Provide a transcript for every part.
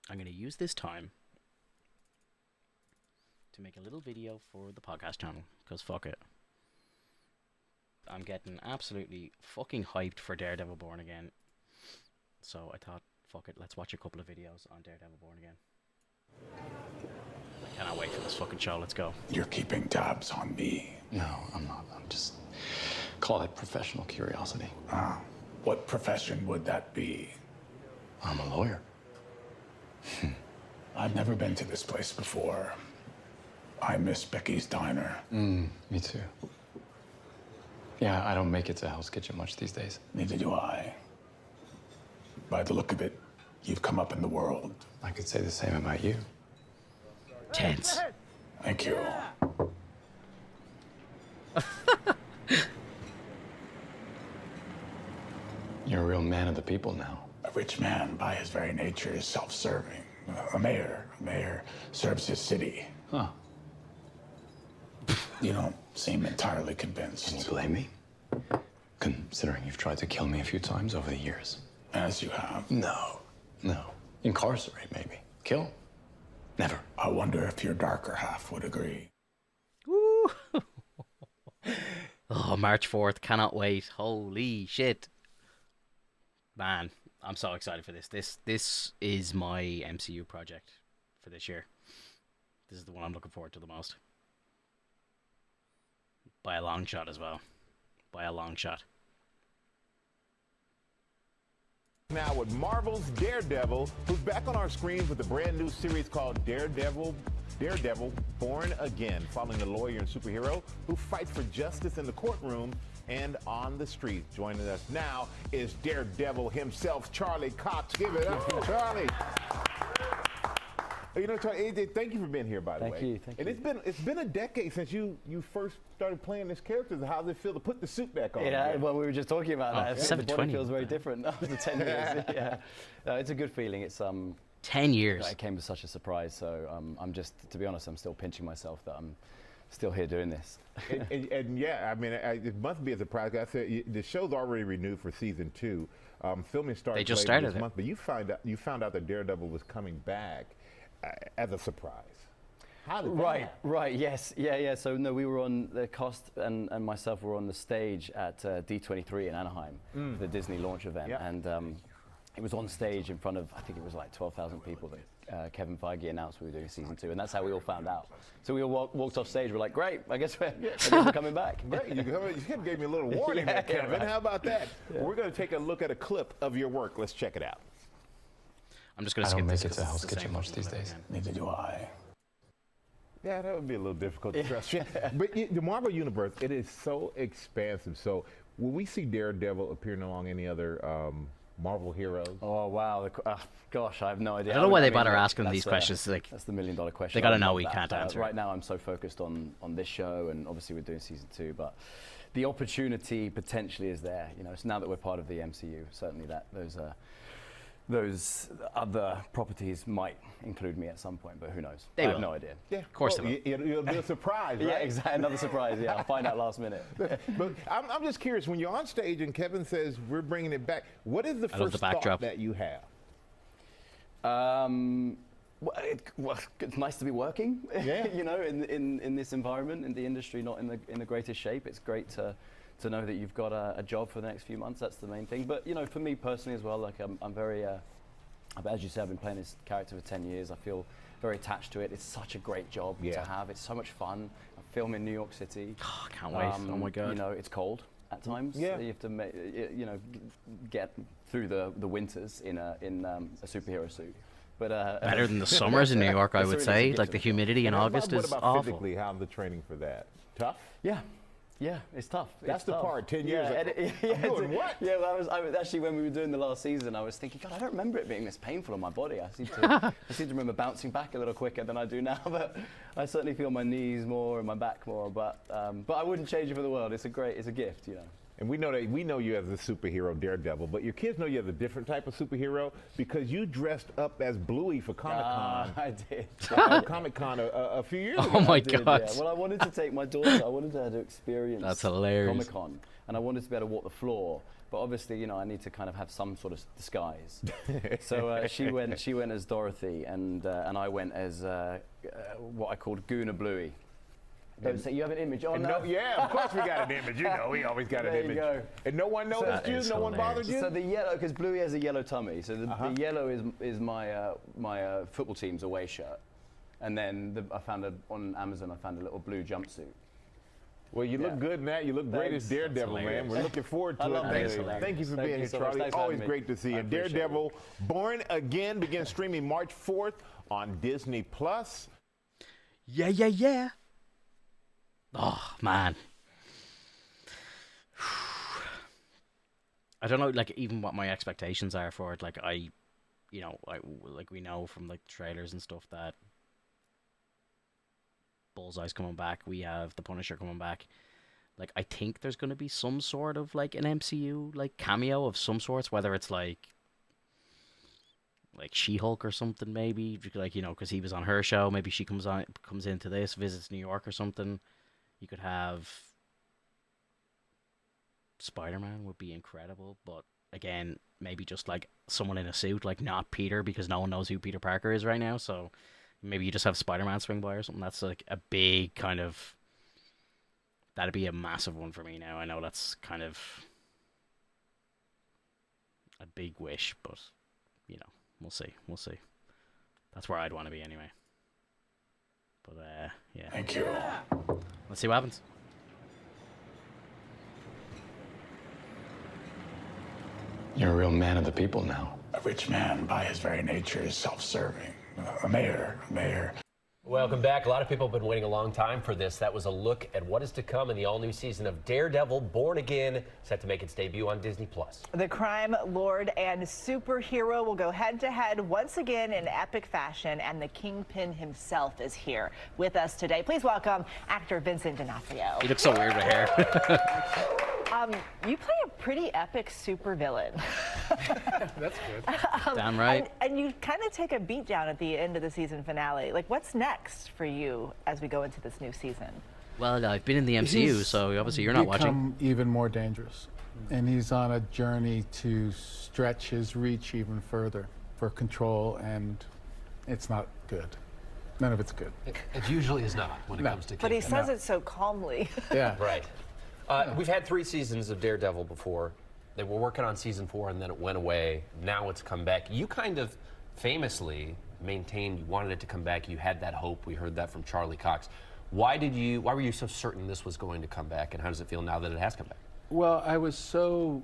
I'm going to use this time to make a little video for the podcast channel, because fuck it. I'm getting absolutely fucking hyped for Daredevil Born Again. So I thought, fuck it, let's watch a couple of videos on Daredevil Born Again. I cannot wait for this fucking show, let's go. You're keeping tabs on me. No, I'm not. I'm just... call it professional curiosity. What profession would that be? I'm a lawyer. I've never been to this place before. I miss Becky's Diner. Me too. Yeah, I don't make it to Hell's Kitchen much these days. Neither do I. By the look of it, you've come up in the world. I could say the same about you. Tense. Thank you. You're a real man of the people now. A rich man, by his very nature, is self-serving. A mayor serves his city. Huh. You don't seem entirely convinced. Can you blame me? Considering you've tried to kill me a few times over the years. As you have. No. Incarcerate, maybe. Kill? Never. I wonder if your darker half would agree. Woo! Oh, March 4th, cannot wait. Holy shit. Man, I'm so excited for this. This is my MCU project for this year. This is the one I'm looking forward to the most. By a long shot as well. By a long shot. Now with Marvel's Daredevil, who's back on our screens with a brand new series called Daredevil Born Again, following a lawyer and superhero who fights for justice in the courtroom and on the street. Joining us now is Daredevil himself, Charlie Cox. Give it up for Charlie. You know, Charlie, AJ, thank you for being here, by the way. Thank you. And it's been a decade since you first started playing this character. How does it feel to put the suit back on? Yeah, well, we were just talking about that. The 720. body feels very different after 10 years. Yeah, no, it's a good feeling. It's 10 years. It came as such a surprise. So I'm just, to be honest, I'm still pinching myself that I'm still here doing this. and yeah, I mean, it must be a surprise. I said the show's already renewed for season 2. Filming started. They just later started this month, but you found out that Daredevil was coming back as a surprise. How did that happen? Right, yes, yeah. So no, we were on the cast and myself were on the stage at D23 in Anaheim, the Disney launch event, Yep. and it was on stage in front of, I think it was like 12,000 people that Kevin Feige announced we were doing season 2, and that's how we all found out. So we all walked off stage. We're like, great, I guess we're coming back. Great, you gave me a little warning there, Kevin. right. How about that? Yeah. We're going to take a look at a clip of your work. Let's check it out. I'm just going to I skip don't make this it 'cause to it's Hell's the Kitchen same much fucking these clip days. again. Neither do I. Yeah, that would be a little difficult to trust. But the Marvel Universe, it is so expansive. So will we see Daredevil appearing along any other Marvel heroes? Oh wow, gosh, I have no idea. I don't know why they bother look, asking these that's, questions. Like, that's the $1 million question. they gotta I know love we that. can't answer Right it. now, I'm so focused on this show, and obviously we're doing season 2, but the opportunity potentially is there. You know, it's now that we're part of the MCU. Certainly, that those other properties might include me at some point, but who knows? They I will. have no idea. Yeah, Of course they will. It'll be a surprise, right? Yeah, exactly. Another surprise. Yeah, I'll find out last minute. But I'm just curious, when you're on stage and Kevin says we're bringing it back, what is the I love first the backdrop. thought that you have? Well, it's nice to be working. Yeah. You know, in this environment, in the industry, not in the greatest shape. It's great to know that you've got a job for the next few months. That's the main thing. But you know, for me personally as well, like I'm very, as you said, I've been playing this character for 10 years. I feel very attached to it. It's such a great job to have. It's so much fun. I film in New York City. Oh, I can't wait. Oh my God. You know, it's cold at times. Yeah. You have to, get through the winters in a superhero suit. But Better than the summers in New York, I It's would really say. a gift Like the of- humidity in August What is about awful. physically? How's the training for that? Tough? Yeah, it's tough. That's It's the tough. part, 10 years Yeah, ago. yeah, I'm doing what? Yeah, well, I was actually, when we were doing the last season, I was thinking, God, I don't remember it being this painful on my body. I seem to remember bouncing back a little quicker than I do now. But I certainly feel my knees more and my back more. But I wouldn't change it for the world. It's a gift, you know. And we know you as a superhero, Daredevil, but your kids know you as a different type of superhero because you dressed up as Bluey for Comic-Con. I did. Comic-Con a few years ago. Oh my I did, God. yeah. Well, I wanted to take my daughter. I wanted her to experience That's hilarious. Comic-Con, and I wanted to be able to walk the floor but obviously, I need to kind of have some sort of disguise. So she went as Dorothy, and I went as what I called Gooner Bluey. Don't say you have an image on that. Yeah, of course we got an image. We always got an image. There you go. And no one noticed you? No one bothered you? So the yellow, because Bluey has a yellow tummy, so the yellow is my football team's away shirt. And then on Amazon, I found a little blue jumpsuit. Well, you look good in that. You look great as Daredevil, man. We're looking forward to it. Thank you for being here, Charlie. Always great to see you. Daredevil Born Again begins streaming March 4th on Disney+. Yeah. Oh, man. I don't know, like, even what my expectations are for it. Like, we know from, like, trailers and stuff that Bullseye's coming back. We have the Punisher coming back. Like, I think there's going to be some sort of, like, an MCU, like, cameo of some sorts, whether it's, like She-Hulk or something, maybe. Like, because he was on her show. Maybe she comes into this, visits New York or something. You could have Spider-Man would be incredible, but again, maybe just like someone in a suit, like not Peter, because no one knows who Peter Parker is right now. So maybe you just have Spider-Man swing by or something. That's like a big kind of, that'd be a massive one for me now. I know that's kind of a big wish, but we'll see. That's where I'd want to be anyway. But yeah. Thank you. Let's see what happens. You're a real man of the people now. A rich man, by his very nature, is self-serving. A mayor. Welcome back. A lot of people have been waiting a long time for this. That was a look at what is to come in the all-new season of Daredevil Born Again, set to make its debut on Disney+. The crime lord and superhero will go head-to-head once again in epic fashion, and the Kingpin himself is here with us today. Please welcome actor Vincent D'Onofrio. He looks so weird with hair. You play a pretty epic supervillain. That's good. Damn right. And you kind of take a beat down at the end of the season finale. Like, what's next for you as we go into this new season? Well, I've been in the MCU, so obviously you're not watching. Even more dangerous, and he's on a journey to stretch his reach even further for control, and it's not good. None of it's good. It usually is not when it comes to But he says it so calmly. Yeah. Right. We've had 3 seasons of Daredevil before. They were working on season 4 and then it went away. Now it's come back. You kind of famously maintained you wanted it to come back. You had that hope. We heard that from Charlie Cox. Why were you so certain this was going to come back, and how does it feel now that it has come back? Well, I was so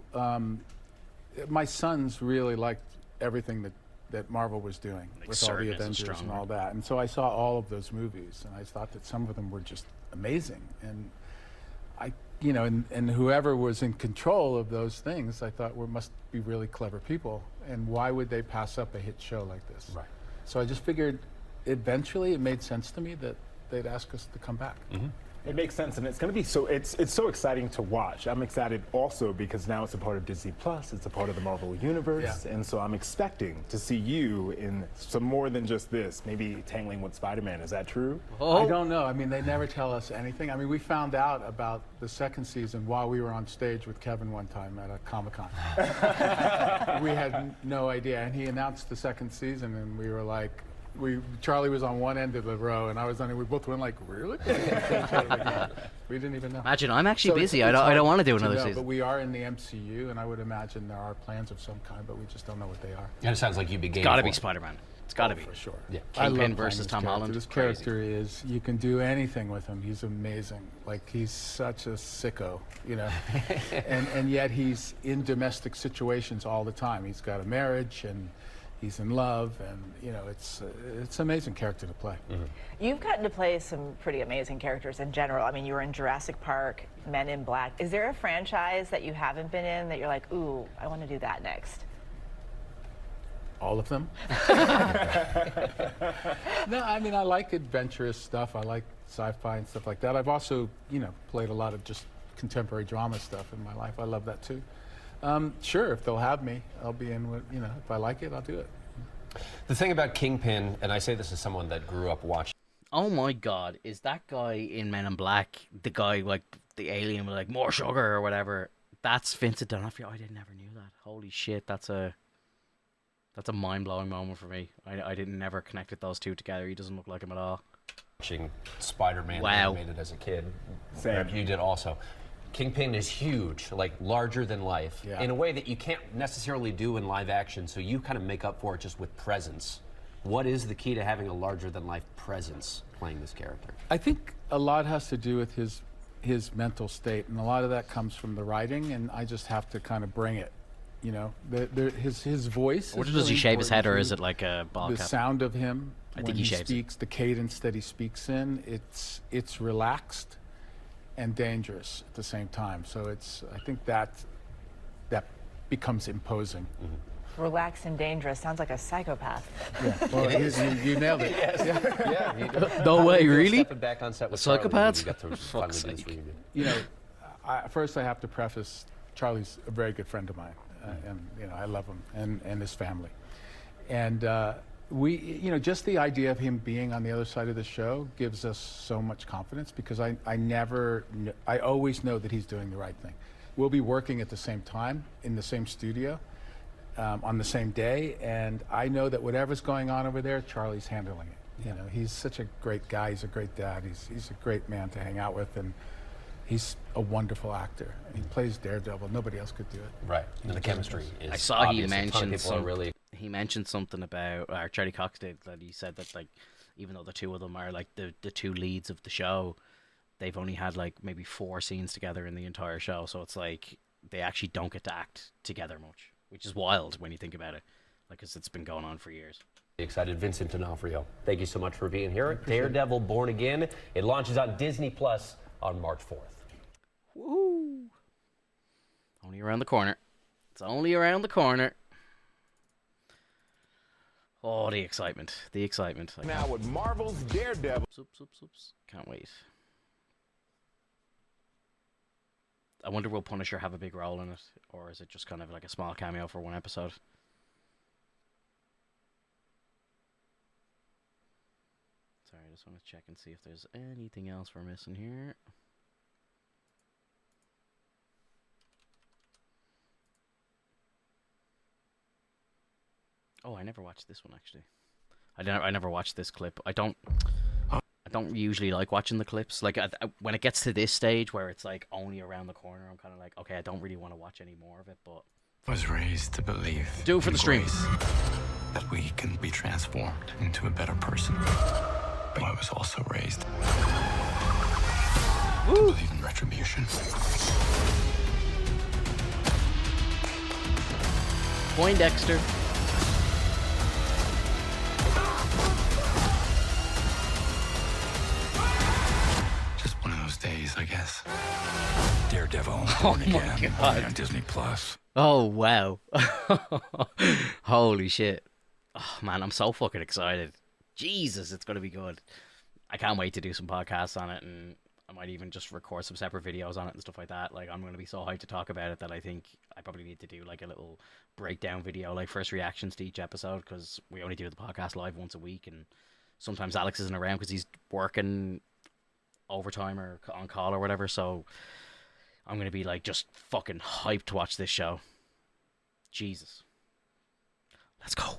my sons really liked everything that Marvel was doing with all the Avengers and all that. And so I saw all of those movies, and I thought that some of them were just amazing. And and whoever was in control of those things, I thought must be really clever people. And why would they pass up a hit show like this? Right. So I just figured eventually it made sense to me that they'd ask us to come back. Mm-hmm. It makes sense, and it's going to be it's so exciting to watch. I'm excited also because now it's a part of Disney Plus. It's a part of the Marvel universe, and so I'm expecting to see you in some more than just this. Maybe tangling with Spider-Man. Is that true? Oh. I don't know. I mean, they never tell us anything. I mean, we found out about the second season while we were on stage with Kevin one time at a Comic-Con. We had no idea, and he announced the second season, and we were like. Charlie was on one end of the row, and I was on it. We both went like, really? We didn't even know. Imagine, I'm actually busy. I don't want to do another season. But we are in the MCU, and I would imagine there are plans of some kind, but we just don't know what they are. And it sounds like you'd be game. It's got to be Spider-Man. It's got to be. For sure. Yeah. Kingpin versus Tom Holland. This character is, you can do anything with him. He's amazing. Like, he's such a sicko, and yet he's in domestic situations all the time. He's got a marriage, and he's in love, and it's an amazing character to play. Mm-hmm. You've gotten to play some pretty amazing characters in general. I mean, you were in Jurassic Park, Men in Black. Is there a franchise that you haven't been in that you're like, ooh, I want to do that next? All of them? No, I mean, I like adventurous stuff. I like sci-fi and stuff like that. I've also, played a lot of just contemporary drama stuff in my life. I love that too. Sure, if they'll have me, I'll be in with, if I like it, I'll do it. The thing about Kingpin, and I say this as someone that grew up watching. Oh my God, is that guy in Men in Black, the guy, like, the alien with, like, more sugar or whatever? That's Vincent D'Onofrio. I never knew that. Holy shit, that's a mind-blowing moment for me. I didn't never connected those two together. He doesn't look like him at all. Watching Spider-Man Wow. animated as a kid. Same. You did also. Kingpin is huge, like larger than life, in a way that you can't necessarily do in live action, so you kind of make up for it just with presence. What is the key to having a larger than life presence playing this character? I think a lot has to do with his mental state, and a lot of that comes from the writing, and I just have to kind of bring it. You know, his voice. Or does he shave his head, or is it like a ball cap? The sound of him when he shaves speaks, the cadence that he speaks in, it's relaxed and dangerous at the same time. So I think that becomes imposing. Mm-hmm. Relaxed and dangerous. Sounds like a psychopath. Yeah, well, you nailed it. Yeah. No way, really? Stepping back on set with Psychopaths? Fuck's sake. You know, first I have to preface, Charlie's a very good friend of mine, and you know I love him and his family, and we, you know, just the idea of him being on the other side of the show gives us so much confidence because I always know that he's doing the right thing. We'll be working at the same time in the same studio on the same day, and I know that whatever's going on over there, Charlie's handling it. You know, he's such a great guy. He's a great dad. He's a great man to hang out with, and he's a wonderful actor. He plays Daredevil. Nobody else could do it. Right, and the chemistry is I saw obvious. He mentioned something about, or Charlie Cox did, that he said that, like, even though the two of them are like the two leads of the show, they've only had like maybe 4 scenes together in the entire show. So it's like they actually don't get to act together much, which is wild when you think about it, like, because it's been going on for years. Excited, Vincent D'Onofrio. Thank you so much for being here. Daredevil Born Again. It launches on Disney Plus on March 4th. Woo! Only around the corner. It's only around the corner. Oh, the excitement. The excitement. Now with Marvel's Daredevil. Oops. Can't wait. I wonder will Punisher have a big role in it, or is it just kind of like a small cameo for one episode? Sorry, I just want to check and see if there's anything else we're missing here. Oh, I never watched this one actually. I never watched this clip. I don't usually like watching the clips. Like when it gets to this stage where it's like only around the corner, I'm kind of like, okay, I don't really want to watch any more of it. But I was raised to believe. Do it for the stream. That we can be transformed into a better person. But I was also raised to believe in retribution. Poindexter. Just one of those days, I guess. Daredevil Born Again on Disney Plus. Oh wow. Holy shit. Oh man, I'm so fucking excited. Jesus, it's gonna be good. I can't wait to do some podcasts on it, and I might even just record some separate videos on it and stuff like that. Like, I'm gonna be so hyped to talk about it that I think I probably need to do like a little breakdown video, like first reactions to each episode, because we only do the podcast live once a week, and sometimes Alex isn't around because he's working overtime or on call or whatever. So I'm gonna be like just fucking hyped to watch this show. Jesus, let's go.